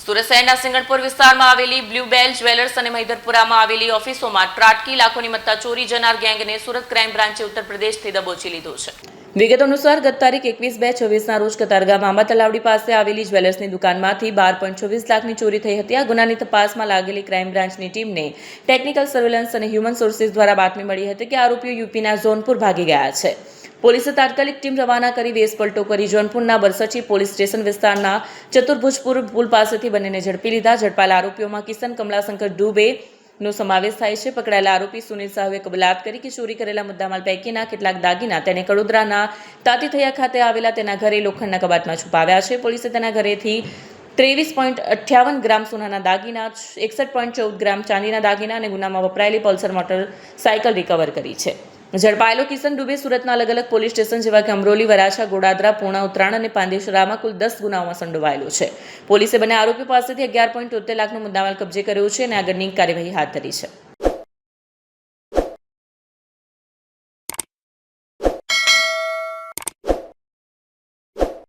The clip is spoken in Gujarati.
સુરત શહેરના સિંગણપુર વિસ્તારમાં આવેલી બ્લુબેલ જ્વેલર્સ અને મહિધરપુરામાં આવેલી ઓફિસોમાં ત્રાટકી લાખોની મત્તા ચોરી જનાર ગેંગને સુરત ક્રાઇમ બ્રાન્ચે ઉત્તર પ્રદેશથી દબોચી લીધો છે। વિગતો અનુસાર ગત તારીખ 21/2/24ના રોજ કતારગામ આંબા તલાવડી પાસે આવેલી જ્વેલર્સની દુકાનમાંથી 12.26 લાખની ચોરી થઈ હતી। આ ગુનાની તપાસમાં લાગેલી ક્રાઇમ બ્રાન્ચની ટીમને ટેકનિકલ સર્વેલન્સ અને હ્યુમન સોર્સિસ દ્વારા બાતમી મળી હતી કે આરોપીઓ યુપીના ઝોનપુર ભાગી ગયા છે। પોલીસે તાત્કાલિક ટીમ રવાના કરી વેસ પલટો કરી જોનપુરના બરસચી પોલીસ સ્ટેશન વિસ્તારના ચતુર્ભુજપુર પુલ પાસેથી બંનેને ઝડપી લીધા। ઝડપાયેલા આરોપીઓમાં કિશન કમલાશંકર દુબે નો સમાવેશ થાય છે। પકડાયેલા આરોપી સુનિલ સાહુએ કબૂલાત કરી કે ચોરી કરેલા મુદ્દામાલ પૈકીના કેટલાક દાગીના તેને કડોદરાના તાતીથૈયા ખાતે આવેલા તેના ઘરે લોખંડના કબાટમાં છુપાવ્યા છે। પોલીસે તેના ઘરેથી 23.58 ગ્રામ સોનાના દાગીના, 61.14 ગ્રામ ચાંદીના દાગીના અને ગુનામાં વપરાયેલી પલ્સર મોટરસાયકલ રિકવર કરી છે। ઝડપાયેલો કિશન દુબે સુરતના અલગ અલગ પોલીસ સ્ટેશન જેવા કે અમરોલી, વરાછા, ગોડાદરા, પૂર્ણા, ઉત્તરાણ અને પાંદેસરામાં કુલ 10 ગુનાઓમાં સંડોવાયેલો છે। પોલીસે બંને આરોપીઓ પાસેથી 11.73 લાખનો મુદ્દામાલ કબજે કર્યો છે અને આગળની કાર્યવાહી હાથ ધરી છે।